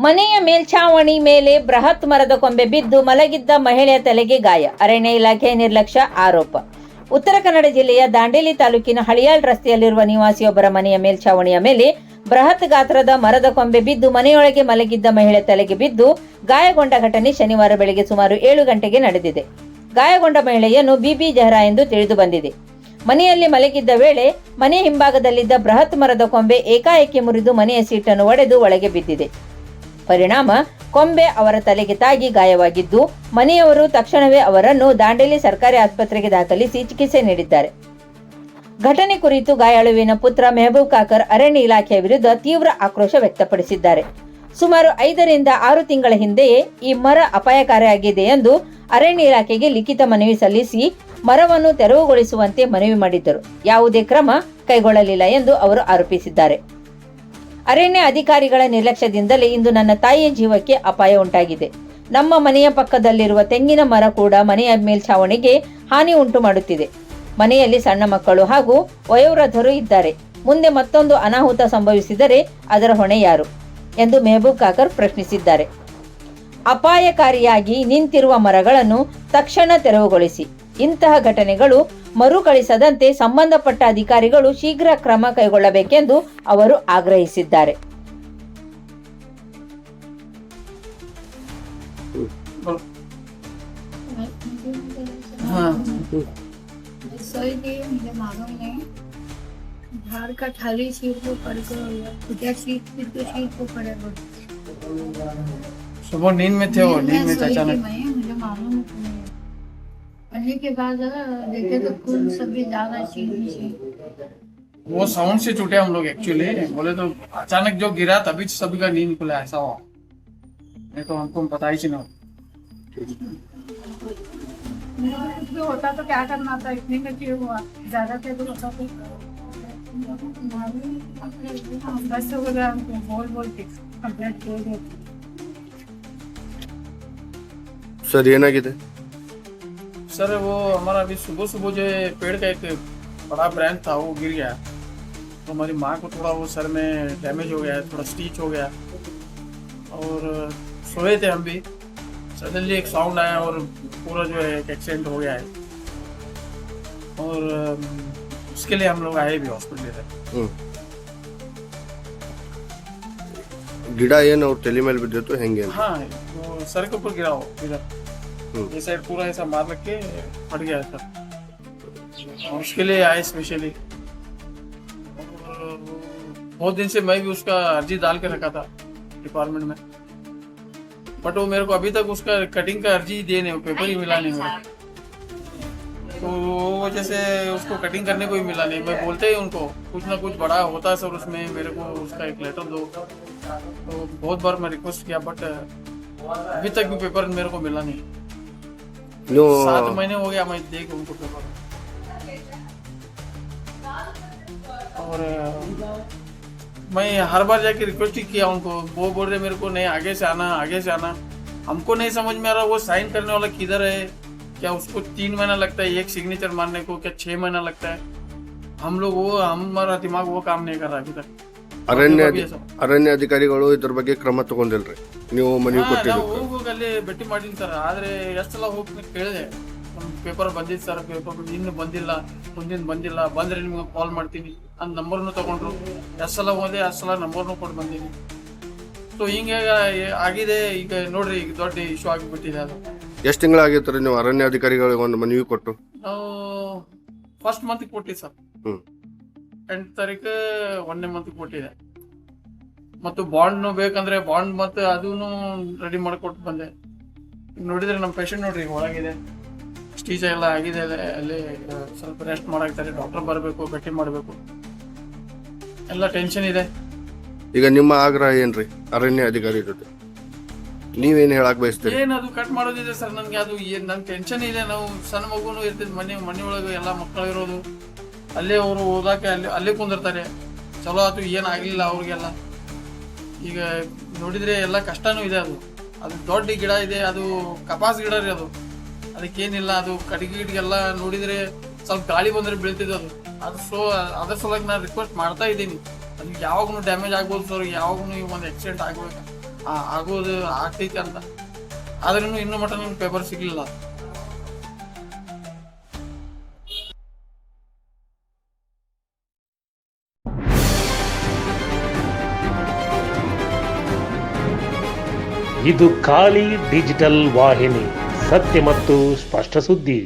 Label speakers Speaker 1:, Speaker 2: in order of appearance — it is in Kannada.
Speaker 1: ಮನೆಯ ಮೇಲ್ಛಾವಣಿ ಮೇಲೆ ಬೃಹತ್ ಮರದ ಕೊಂಬೆ ಬಿದ್ದು ಮಲಗಿದ್ದ ಮಹಿಳೆಯ ತಲೆಗೆ ಗಾಯ. ಅರಣ್ಯ ಇಲಾಖೆ ನಿರ್ಲಕ್ಷ್ಯ ಆರೋಪ. ಉತ್ತರ ಕನ್ನಡ ಜಿಲ್ಲೆಯ ದಾಂಡೇಲಿ ತಾಲೂಕಿನ ಹಳಿಯಾಳ್ ರಸ್ತೆಯಲ್ಲಿರುವ ನಿವಾಸಿಯೊಬ್ಬರ ಮನೆಯ ಮೇಲ್ಛಾವಣಿಯ ಮೇಲೆ ಬೃಹತ್ ಗಾತ್ರದ ಮರದ ಕೊಂಬೆ ಬಿದ್ದು ಮನೆಯೊಳಗೆ ಮಲಗಿದ್ದ ಮಹಿಳೆ ತಲೆಗೆ ಬಿದ್ದು ಗಾಯಗೊಂಡ ಘಟನೆ ಶನಿವಾರ ಬೆಳಗ್ಗೆ ಸುಮಾರು 7 ಗಂಟೆಗೆ ನಡೆದಿದೆ. ಗಾಯಗೊಂಡ ಮಹಿಳೆಯನ್ನು ಬಿಬಿ ಜಹರಾ ಎಂದು ತಿಳಿದು ಬಂದಿದೆ. ಮನೆಯಲ್ಲಿ ಮಲಗಿದ್ದ ವೇಳೆ ಮನೆ ಹಿಂಭಾಗದಲ್ಲಿದ್ದ ಬೃಹತ್ ಮರದ ಕೊಂಬೆ ಏಕಾಏಕಿ ಮುರಿದು ಮನೆಯ ಸೀಟನ್ನು ಒಡೆದು ಒಳಗೆ ಬಿದ್ದಿದೆ. ಪರಿಣಾಮ ಕೊಂಬೆ ಅವರ ತಲೆಗೆ ತಾಗಿ ಗಾಯವಾಗಿದ್ದು, ಮನೆಯವರು ತಕ್ಷಣವೇ ಅವರನ್ನು ದಾಂಡೇಲಿ ಸರ್ಕಾರಿ ಆಸ್ಪತ್ರೆಗೆ ದಾಖಲಿಸಿ ಚಿಕಿತ್ಸೆ ನೀಡಿದ್ದಾರೆ. ಘಟನೆ ಕುರಿತು ಗಾಯಾಳುವಿನ ಪುತ್ರ ಮೆಹಬೂಬ್ ಕಾಕರ್ ಅರಣ್ಯ ಇಲಾಖೆಯ ವಿರುದ್ಧ ತೀವ್ರ ಆಕ್ರೋಶ ವ್ಯಕ್ತಪಡಿಸಿದ್ದಾರೆ. ಸುಮಾರು 5 ರಿಂದ 6 ತಿಂಗಳ ಹಿಂದೆಯೇ ಈ ಮರ ಅಪಾಯಕಾರಿಯಾಗಿದೆ ಎಂದು ಅರಣ್ಯ ಇಲಾಖೆಗೆ ಲಿಖಿತ ಮನವಿ ಸಲ್ಲಿಸಿ ಮರವನ್ನು ತೆರವುಗೊಳಿಸುವಂತೆ ಮನವಿ ಮಾಡಿದ್ದರು. ಯಾವುದೇ ಕ್ರಮ ಕೈಗೊಳ್ಳಲಿಲ್ಲ ಎಂದು ಅವರು ಆರೋಪಿಸಿದ್ದಾರೆ. ಅರಣ್ಯ ಅಧಿಕಾರಿಗಳ ನಿರ್ಲಕ್ಷ್ಯದಿಂದಲೇ ಇಂದು ನನ್ನ ತಾಯಿಯ ಜೀವಕ್ಕೆ ಅಪಾಯ ಉಂಟಾಗಿದೆ. ನಮ್ಮ ಮನೆಯ ಪಕ್ಕದಲ್ಲಿರುವ ತೆಂಗಿನ ಮರ ಕೂಡ ಮನೆಯ ಮೇಲ್ಛಾವಣಿಗೆ ಹಾನಿ ಉಂಟು ಮಾಡುತ್ತಿದೆ. ಮನೆಯಲ್ಲಿ ಸಣ್ಣ ಮಕ್ಕಳು ಹಾಗೂ ವಯೋವೃದ್ಧರು ಇದ್ದಾರೆ. ಮುಂದೆ ಮತ್ತೊಂದು ಅನಾಹುತ ಸಂಭವಿಸಿದರೆ ಅದರ ಹೊಣೆ ಯಾರು ಎಂದು ಮೆಹಬೂಬ್ ಕಾಕರ್ ಪ್ರಶ್ನಿಸಿದ್ದಾರೆ. ಅಪಾಯಕಾರಿಯಾಗಿ ನಿಂತಿರುವ ಮರಗಳನ್ನು ತಕ್ಷಣ ತೆರವುಗೊಳಿಸಿ. ಇಂತಹ ಘಟನೆಗಳು ಮರುಕಳಿಸದಂತೆ ಸಂಬಂಧಪಟ್ಟ ಅಧಿಕಾರಿಗಳು ಶೀಘ್ರ ಕ್ರಮ ಕೈಗೊಳ್ಳಬೇಕೆಂದು ಅವರು ಆಗ್ರಹಿಸಿದ್ದಾರೆ.
Speaker 2: झाड़ का थाली सीट को पड़ गया, सीट को पड़े।
Speaker 3: सुबह नींद में थे वो, नींद में अचानक
Speaker 2: मुझे मालूम नहीं। पढ़ने के बाद देखे तो खून सभी ज्यादा चीज
Speaker 3: वो साउंड से छूटे हम लोग एक्चुअली बोले तो अचानक जो गिरा तभी सभी का नींद खुला, ऐसा हुआ। नहीं तो हमको पता ही नहीं
Speaker 2: कुछ भी होता तो क्या करना था, इतने में क्यों हुआ, ज्यादा थे तो होता तो बस हो गया। बोल के कंप्लेंट किए
Speaker 4: सर ಏನಾಗಿದೆ?
Speaker 3: सर वो हमारा अभी सुबह सुबह जो पेड़ का एक बड़ा ब्रांच था वो गिर गया, तो हमारी माँ को थोड़ा वो सर में डैमेज हो गया, थोड़ा स्टिच हो गया और सोए थे हम भी। सडनली एक साउंड आया और पूरा जो है एक एक्सीडेंट हो गया है और उसके लिए हम लोग आए भी हॉस्पिटल में।
Speaker 4: ಗಿಡ ಏನು ಅವ್ರ ತಲೆ ಮೇಲೆ ಬಿದ್ದಿತ್ತು ಹೆಂಗೆ?
Speaker 3: हाँ वो सर के ऊपर गिरा हो इधर, ये साइड पूरा ऐसा मार लग के फट गया सर और उसके लिए आए स्पेशली। बहुत दिन से मैं भी उसका अर्जी डाल के रखा था डिपार्टमेंट में, बट वो मेरे को अभी तक उसका कटिंग का अर्जी दिए नहीं, पेपर ही मिला नहीं मेरे, तो वो वजह से उसको कटिंग करने को ही मिला नहीं। मैं बोलते ही उनको कुछ ना कुछ बड़ा होता है सर उसमें, मेरे को उसका एक लेटर दो, तो बहुत बार मैं रिक्वेस्ट किया बट अभी तक भी पेपर मेरे को मिला नहीं। 7 महीने हो गया मैं देख उनको पेपर, और मैं हर बार जाके रिक्वेस्ट ही किया उनको, वो बोल रहे मेरे को नहीं आगे से आना, आगे से आना। हमको नहीं समझ में आ रहा वो साइन करने वाला किधर है, क्या उसको 3 महीना लगता है एक सिग्नेचर मारने को, क्या 6 महीना लगता है? हम लोग वो हमारा दिमाग वो काम नहीं कर रहा अभी तक।
Speaker 4: ಅರಣ್ಯ ಅಧಿಕಾರಿಗಳು ಇದ್ರ ಬಗ್ಗೆ ಕ್ರಮ ತಗೊಂಡಿಲ್ರಿ? ನೀವು ಮನವಿ ಕೊಟ್ಟಿದ್ದೀರಿ?
Speaker 3: ಹೋಗಲ್ಲಿ ಭೇಟಿ ಮಾಡಿನಿ ಸರ್, ಆದ್ರೆ ಎಷ್ಟು ಸಲ ಹೋಗಿ ಕೇಳಿದೆ, ನಮ್ಮ ಪೇಪರ್ ಬಂದಿತ್ತು ಸರ್, ಪೇಪರ್ ಇನ್ನು ಬಂದಿಲ್ಲ, ಮುಂದಿನ ಬಂದಿಲ್ಲ, ಬಂದ್ರೆ ನಿಮ್ಗೆ ಕಾಲ್ ಮಾಡ್ತೀನಿ ಅಂತ ನಂಬರ್ನು ತಗೊಂಡ್ರು. ಎಷ್ಟು ಸಲ ಹೋದೆ ಅಷ್ಟು ಸಲ ನಂಬರ್ನು ಕೊಟ್ಟು ಬಂದೀನಿ. ಸೊ ಹಿಂಗೆ ಆಗಿದೆ. ಈಗ ನೋಡ್ರಿ ಈಗ ದೊಡ್ಡ ಇಶ್ಯೂ ಆಗಿಬಿಟ್ಟಿದೆ. ಅದು
Speaker 4: ಎಷ್ಟು ತಿಂಗಳಾಗಿತ್ತು ನೀವು ಅರಣ್ಯ ಅಧಿಕಾರಿಗಳಿಗೆ ಒಂದು ಮನವಿ ಕೊಟ್ಟು?
Speaker 3: ನಾವು ಫಸ್ಟ್ ಮಂತ್ ಕೊಟ್ಟಿವಿ ಸರ್, 8 ತಾರೀಕು 1ನೇ ಮಂತ್ ಕೊಟ್ಟಿದೆ. ಮತ್ತು ಬಾಂಡ್ ಬೇಕಂದ್ರೆ ಬಾಂಡ್ ಮತ್ತೆ ಅದನ್ನು ರೆಡಿ ಮಾಡಿಕೊಟ್ಟು ಬಂದೆ. ನೋಡಿದ್ರೆ ನಮ್ಮ ಪೇಷಂಟ್ ನೋಡ್ರಿ ಒಳಗಿದೆ, ಸ್ಟೀಚ್ ಎಲ್ಲ ಆಗಿದೆ, ಅಲ್ಲಿ ಸ್ವಲ್ಪ ರೆಸ್ಟ್ ಮಾಡಾಕ್ತಾರೆ, ಡಾಕ್ಟರ್ ಬರಬೇಕು, ಭೇಟಿ ಮಾಡಬೇಕು, ಎಲ್ಲ ಟೆನ್ಷನ್ ಇದೆ.
Speaker 4: ಈಗ ನಿಮ್ಮ ಆಗ್ರಹ ಏನ್ರಿ ಅರಣ್ಯ ಅಧಿಕಾರಿ ಜೊತೆ? ನೀವೇನು ಹೇಳಕ್ ಬಯಸ್ತೀರಿ?
Speaker 3: ಏನು ಅದು ಕಟ್ ಮಾಡೋದಿದೆ ಸರ್, ನನ್ಗೆ ಅದು ನನ್ ಟೆನ್ಷನ್ ಇದೆ. ನಾವು ಸಣ್ಣ ಮಗುನು ಇರ್ತಿದ್, ಮನೆಯೊಳಗೆ ಎಲ್ಲ ಮಕ್ಕಳು ಇರೋದು, ಅಲ್ಲೇ ಅವರು ಓದಾಕೆ ಅಲ್ಲೇ ಕುಂದಿರ್ತಾರೆ. ಚಲೋ ಆಯ್ತು, ಏನಾಗಲಿಲ್ಲ ಅವ್ರಿಗೆಲ್ಲ. ಈಗ ನೋಡಿದ್ರೆ ಎಲ್ಲ ಕಷ್ಟನೂ ಇದೆ. ಅದು ದೊಡ್ಡ ಗಿಡ ಇದೆ, ಅದು ಕಪಾಸ್ ಗಿಡ ರೀ, ಅದಕ್ಕೇನಿಲ್ಲ. ಅದು ಕಡಿಗಿಡ್ಗೆಲ್ಲ ನೋಡಿದ್ರೆ ಸ್ವಲ್ಪ ಗಾಳಿ ಬಂದ್ರೆ ಬೀಳ್ತಿದೆ ಅದು. ಅದ್ರ ಸಲುವಾಗಿ ನಾನು ರಿಕ್ವೆಸ್ಟ್ ಮಾಡ್ತಾ ಇದ್ದೀನಿ, ಅದಕ್ಕೆ ಯಾವಾಗೂ ಡ್ಯಾಮೇಜ್ ಆಗ್ಬೋದು ಸರ್, ಯಾವಾಗೂ ಒಂದು ಆಕ್ಸಿಡೆಂಟ್ ಆಗ್ಬೇಕು. ಆಗೋದು ಆಗ್ತೈತೆ ಅಂತ, ಆದ್ರೂ ಇನ್ನೂ ಮಟ್ಟ ನನ್ಗೆ ಪೇಪರ್ ಸಿಗ್ಲಿಲ್ಲ.
Speaker 5: ಇದು ಖಾಲಿ ಡಿಜಿಟಲ್ ವಾಹಿನಿ, ಸತ್ಯ ಮತ್ತು ಸ್ಪಷ್ಟ ಸುದ್ದಿ.